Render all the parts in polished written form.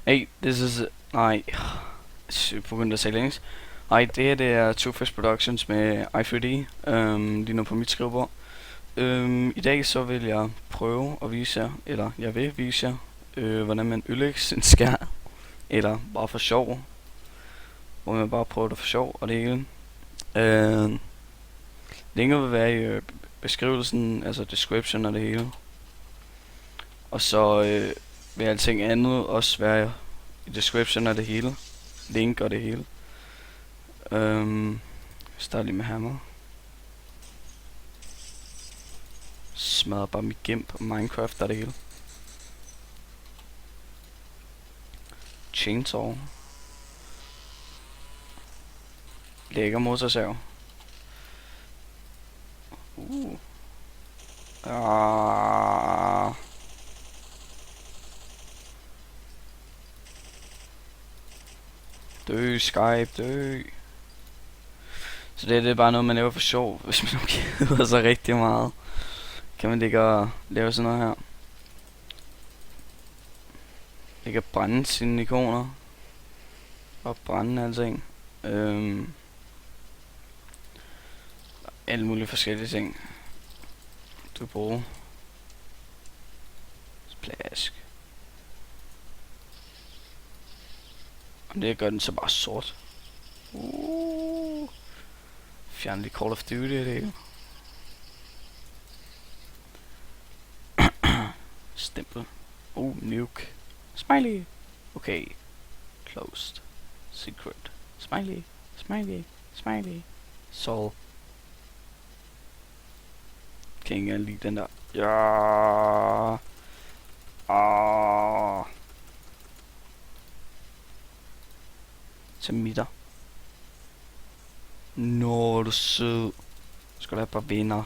Hey, this is... Nej, på grund af engelsk. Ej, det her det er Two Fish Productions med i3D, lige nu på mit skrivebord. I dag så vil jeg prøve at vise jer, eller jeg vil vise jer, hvordan man ødelægger sin skærm, eller bare for sjov, hvor man bare prøver det for sjov og det hele. Linket vil være i beskrivelsen, altså description og det hele. Og så vil alting andet også være i description af det hele. Link og det hele. Start lige med hammer. Smadrer bare mit gimp og Minecraft og det hele. Chainsaw. Lækker motorsav. Dø, Skype, dø. Så det er bare noget, man laver for sjov, hvis man nu keder sig rigtig meget. Kan man ligge og lave sådan noget her. Ligge og brænde sine ikoner. Og brænde alting. Alle mulige forskellige ting. Du bruger. Splash. Og det gør den så bare sort. Fjern lige Call of Duty det hele. Stempel. Nuke. Smiley. Okay. Closed. Secret. Smiley. Smiley. Smiley. Soul. Kan ikke engang lide den der. Ja. Til midter. Nå, du sød. Skal du have bare vinder.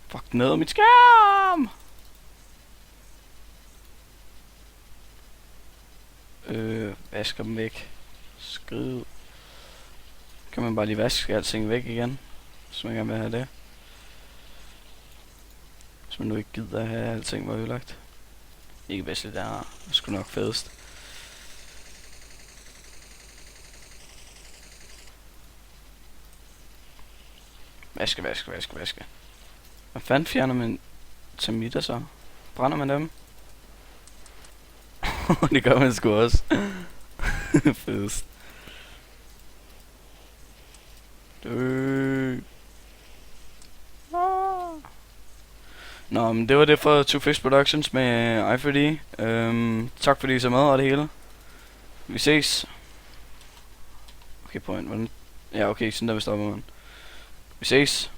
Fuck ned mit skærm. Vasker dem væk. Skriv. Kan man bare lige vaske alting væk igen, hvis man gerne vil have det. Hvis man nu ikke gider at have alting var ødelagt. Ikke bedst lidt der, det skulle nok fedest. Vaske. Hvad fanden fjerner man termitter så? Brænder man dem? Det gør man sgu også. Fedest. Nå, men det var det for Two Fish Productions med i3D. Tak fordi I så med og det hele. Vi ses. Okay, point. Ja, okay, sådan der vi stopper, man. Vi ses.